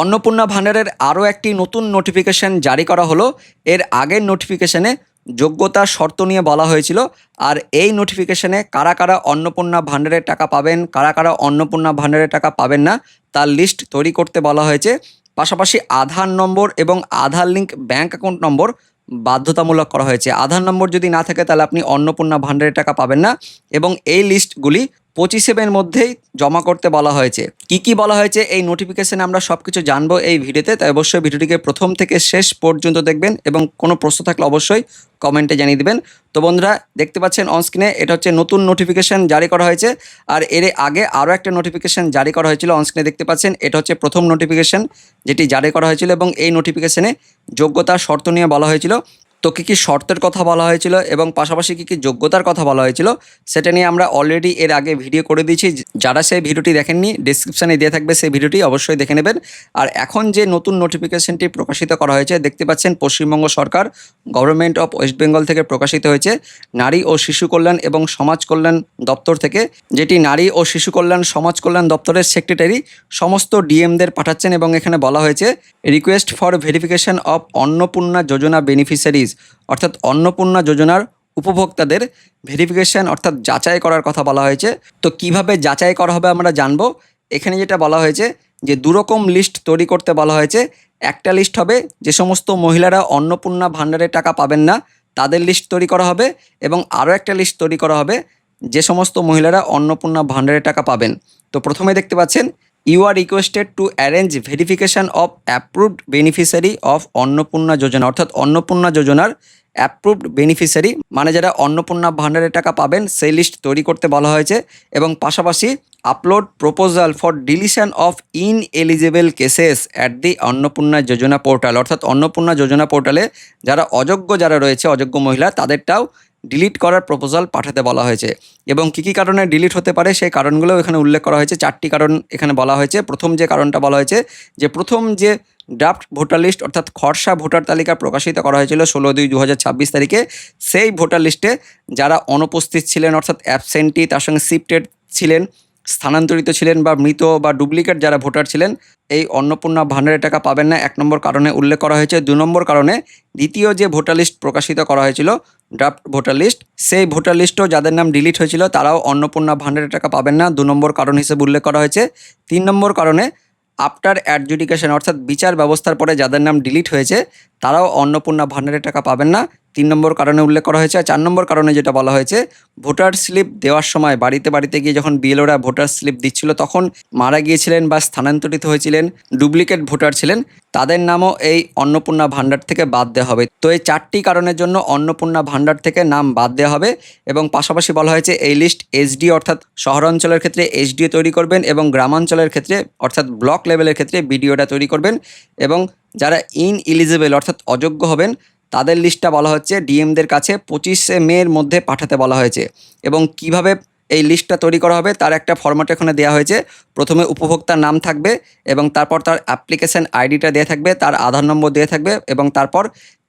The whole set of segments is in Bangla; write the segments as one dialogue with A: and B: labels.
A: অন্নপূর্ণা ভান্ডারের আরও একটি নতুন নোটিফিকেশন জারি করা হলো। এর আগের নোটিফিকেশনে যোগ্যতার শর্ত নিয়ে বলা হয়েছিল, আর এই নোটিফিকেশনে কারা কারা অন্নপূর্ণা ভান্ডারের টাকা পাবেন, কারা কারা অন্নপূর্ণা ভান্ডারের টাকা পাবেন না তার লিস্ট তৈরি করতে বলা হয়েছে। পাশাপাশি আধার নম্বর এবং আধার লিঙ্ক ব্যাঙ্ক অ্যাকাউন্ট নম্বর বাধ্যতামূলক করা হয়েছে। আধার নম্বর যদি না থাকে তাহলে আপনি অন্নপূর্ণা ভান্ডারের টাকা পাবেন না, এবং এই লিস্টগুলি 25 মধ্যেই জমা করতে বলা হয়েছে। কি কি বলা হয়েছে এই নোটিফিকেশনে আমরা সব কিছু জানবো এই ভিডিওতে, তাই অবশ্যই ভিডিওটিকে প্রথম থেকে শেষ পর্যন্ত দেখবেন এবং কোনো প্রশ্ন থাকলে অবশ্যই কমেন্টে জানিয়ে দিবেন। তো বন্ধুরা, দেখতে পাচ্ছেন অনস্ক্রিনে এটা হচ্ছে নতুন নোটিফিকেশন জারি করা হয়েছে, আর এর আগে আরও একটা নোটিফিকেশন জারি করা হয়েছিল। অনস্ক্রিনে দেখতে পাচ্ছেন এটা হচ্ছে প্রথম নোটিফিকেশন যেটি জারি করা হয়েছিল, এবং এই নোটিফিকেশনে যোগ্যতার শর্ত নিয়ে বলা হয়েছিল। তো কী কী শর্তের কথা বলা হয়েছিল এবং পাশাপাশি কী কী যোগ্যতার কথা বলা হয়েছিল সেটা নিয়ে আমরা অলরেডি এর আগে ভিডিও করে দিয়েছি। যারা সেই ভিডিওটি দেখেননি ডেসক্রিপশানে দিয়ে থাকবে, সেই ভিডিওটি অবশ্যই দেখে নেবেন। আর এখন যে নতুন নোটিফিকেশনটি প্রকাশিত করা হয়েছে দেখতে পাচ্ছেন পশ্চিমবঙ্গ সরকার গভর্নমেন্ট অফ ওয়েস্ট বেঙ্গল থেকে প্রকাশিত হয়েছে নারী ও শিশু কল্যাণ এবং সমাজ কল্যাণ দপ্তর থেকে, যেটি নারী ও শিশু কল্যাণ সমাজ কল্যাণ দপ্তরের সেক্রেটারি সমস্ত ডিএমদের পাঠাচ্ছেন। এবং এখানে বলা হয়েছে request for verification of Annapurna Yojana beneficiaries, অর্থাৎ অন্নপূর্ণা যোজনার উপভোক্তাদের ভেরিফিকেশন অর্থাৎ যাচাই করার কথা বলা হয়েছে। তো কিভাবে যাচাই করা হবে আমরা জানবো। এখানে যেটা বলা হয়েছে যে দুরকম লিস্ট তৈরি করতে বলা হয়েছে। একটা লিস্ট হবে যে সমস্ত মহিলারা অন্নপূর্ণা ভান্ডারের টাকা পাবেন না তাদের লিস্ট তৈরি করা হবে, এবং আরও একটা লিস্ট তৈরি করা হবে যে সমস্ত মহিলারা অন্নপূর্ণা ভান্ডারের টাকা পাবেন। তো প্রথমে দেখতে পাচ্ছেন you are requested to arrange verification of approved beneficiary of Annapurna Yojana, অর্থাৎ অন্নপূর্ণা যোজনার অ্যাপ্রুভড বেনিফিশিয়ারি মানে যারা অন্নপূর্ণা ভান্ডারের টাকা পাবেন সেই লিস্ট তৈরি করতে বলা হয়েছে। এবং পাশাপাশি upload proposal for deletion of ineligible cases at the Annapurna Yojana portal, অর্থাৎ অন্নপূর্ণা যোজনা পোর্টালে যারা যারা রয়েছে অযোগ্য মহিলা তাদেরটাও ডিলিট করার প্রপোজাল পাঠাতে বলা হয়েছে। এবং কী কী কারণে ডিলিট হতে পারে সেই কারণগুলোও এখানে উল্লেখ করা হয়েছে। 4টি কারণ এখানে বলা হয়েছে। প্রথম যে কারণটা বলা হয়েছে যে প্রথম যে ড্রাফট ভোটার লিস্ট অর্থাৎ খসড়া ভোটার তালিকা প্রকাশিত করা হয়েছিল 16/2/2026 তারিখে, সেই ভোটার লিস্টে যারা অনুপস্থিত ছিলেন অর্থাৎ অ্যাবসেন্টি, তার সঙ্গে শিফটেড ছিলেন, স্থানান্তরিত ছিলেন বা মৃত বা ডুপ্লিকেট যারা ভোটার ছিলেন এই অন্নপূর্ণা ভান্ডারের টাকা পাবেন না, 1 নম্বর কারণে উল্লেখ করা হয়েছে। 2 নম্বর কারণে দ্বিতীয় যে ভোটার লিস্ট প্রকাশিত করা হয়েছিল ড্রাফট ভোটার লিস্ট, সেই ভোটার লিস্টও যাদের নাম ডিলিট হয়েছিল তারাও অন্নপূর্ণা ভান্ডারের টাকা পাবেন না, 2 নম্বর কারণ হিসেবে উল্লেখ করা হয়েছে। 3 নম্বর কারণে আফটার অ্যাডজুডিকেশন অর্থাৎ বিচার ব্যবস্থার পরে যাদের নাম ডিলিট হয়েছে তারাও অন্নপূর্ণা ভান্ডারের টাকা পাবেন না, 3 নম্বর কারণে উল্লেখ করা হয়েছে। আর 4 নম্বর কারণে যেটা বলা হয়েছে ভোটার স্লিপ দেওয়ার সময় বাড়িতে বাড়িতে গিয়ে যখন বিএলওরা ভোটার স্লিপ দিচ্ছিল তখন মারা গিয়েছিলেন বা স্থানান্তরিত হয়েছিলেন ডুপ্লিকেট ভোটার ছিলেন তাদের নামও এই অন্নপূর্ণা ভান্ডার থেকে বাদ দেওয়া হবে। তো এই 4টি কারণের জন্য অন্নপূর্ণা ভান্ডার থেকে নাম বাদ দেওয়া হবে। এবং পাশাপাশি বলা হয়েছে এই লিস্ট এসডি অর্থাৎ শহরাঞ্চলের ক্ষেত্রে এসডিও তৈরি করবেন এবং গ্রামাঞ্চলের ক্ষেত্রে অর্থাৎ ব্লক লেভেলের ক্ষেত্রে বিডিওটা তৈরি করবেন। এবং যারা ইনএলিজিবল অর্থাৎ অযোগ্য হবেন তাদের লিস্টটা বলা হচ্ছে ডিএমদের কাছে 25 মের মধ্যে পাঠাতে বলা হয়েছে। এবং কিভাবে এই লিস্টটা তৈরি করা হবে তার একটা ফরম্যাট এখানে দেওয়া হয়েছে। প্রথমে উপভোক্তার নাম থাকবে এবং তারপর তার অ্যাপ্লিকেশন আইডিটা দেওয়া থাকবে, তার আধার নম্বর দেওয়া থাকবে, এবং তারপর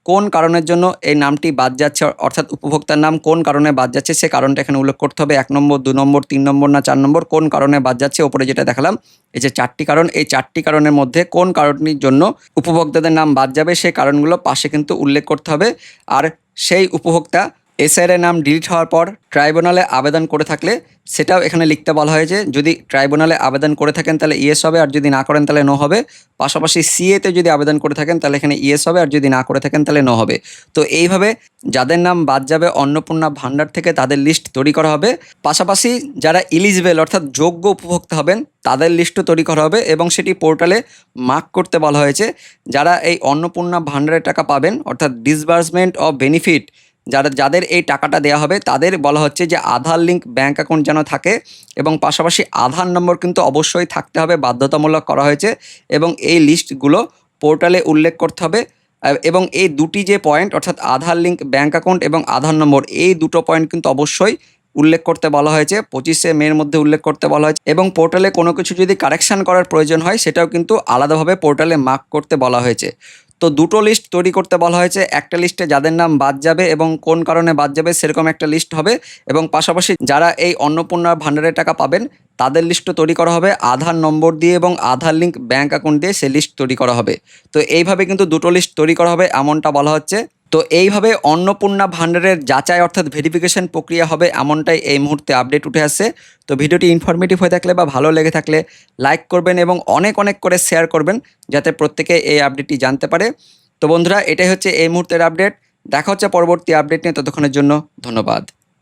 A: কোন কারণের জন্য এই নামটি বাদ যাচ্ছে অর্থাৎ উপভোক্তার নাম কোন কারণে বাদ যাচ্ছে সে কারণটা এখানে উল্লেখ করতে হবে। 1 নম্বর, 2 নম্বর, 3 নম্বর না 4 নম্বর কোন কারণে বাদ যাচ্ছে। ওপরে যেটা দেখালাম এই যে 4টি কারণ, এই 4টি কারণের মধ্যে কোন কারণটির জন্য উপভোক্তাদের নাম বাদ যাবে সেই কারণগুলো পাশে কিন্তু উল্লেখ করতে হবে। আর সেই উপভোক্তা এসআইআর নাম ডিলিট হওয়ার পর ট্রাইব্যুনালে আবেদন করে থাকলে সেটাও এখানে লিখতে বলা হয়েছে। যদি ট্রাইব্যুনালে আবেদন করে থাকেন তাহলে ইয়েস হবে, আর যদি না করেন তাহলে নো হবে। পাশাপাশি সিএতে যদি আবেদন করে থাকেন তাহলে এখানে ইয়েস হবে, আর যদি না করে থাকেন তাহলে নো হবে। তো এইভাবে যাদের নাম বাদ যাবে অন্নপূর্ণা ভান্ডার থেকে তাদের লিস্ট তৈরি করা হবে। পাশাপাশি যারা ইলিজিবল অর্থাৎ যোগ্য উপভোক্তা হবেন তাদের লিস্টও তৈরি করা হবে এবং সেটি পোর্টালে মার্ক করতে বলা হয়েছে। যারা এই অন্নপূর্ণা ভান্ডারের টাকা পাবেন অর্থাৎ ডিসবার্সমেন্ট অফ বেনিফিট যাদের এই টাকাটা দেওয়া হবে তাদের বলা হচ্ছে যে আধার লিঙ্ক ব্যাঙ্ক অ্যাকাউন্ট যেন থাকে, এবং পাশাপাশি আধার নম্বর কিন্তু অবশ্যই থাকতে হবে, বাধ্যতামূলক করা হয়েছে। এবং এই লিস্টগুলো পোর্টালে উল্লেখ করতে হবে। এবং এই দুটি যে পয়েন্ট অর্থাৎ আধার লিঙ্ক ব্যাঙ্ক অ্যাকাউন্ট এবং আধার নম্বর এই দুটো পয়েন্ট কিন্তু অবশ্যই উল্লেখ করতে বলা হয়েছে, 25 মের মধ্যে উল্লেখ করতে বলা হয়েছে। এবং পোর্টালে কোনো কিছু যদি কারেকশান করার প্রয়োজন হয় সেটাও কিন্তু আলাদাভাবে পোর্টালে মার্ক করতে বলা হয়েছে। তো দুটো লিস্ট তৈরি করতে বলা হয়েছে। একটা লিস্টে যাদের নাম বাদ যাবে এবং কোন কারণে বাদ যাবে সেরকম একটা লিস্ট হবে, এবং পাশাপাশি যারা এই অন্নপূর্ণা ভাণ্ডারের টাকা পাবেন তাদের লিস্টও তৈরি করা হবে আধার নম্বর দিয়ে এবং আধার লিঙ্ক ব্যাঙ্ক অ্যাকাউন্ট দিয়ে সেই লিস্ট তৈরি করা হবে। তো এইভাবে কিন্তু দুটো লিস্ট তৈরি করা হবে এমনটা বলা হচ্ছে। তো এইভাবে অন্নপূর্ণা ভাণ্ডারের যাচাই অর্থাৎ ভেরিফিকেশন প্রক্রিয়া হবে এমনটাই এই মুহূর্তে আপডেট উঠে আসছে। তো ভিডিওটি ইনফরমেটিভ হয়ে থাকলে বা ভালো লেগে থাকলে লাইক করবেন এবং অনেক অনেক করে শেয়ার করবেন যাতে প্রত্যেকে এই আপডেটটি জানতে পারে। তো বন্ধুরা, এটাই হচ্ছে এই মুহূর্তের আপডেট। দেখা হচ্ছে পরবর্তী আপডেট নিয়ে, ততক্ষণের জন্য ধন্যবাদ।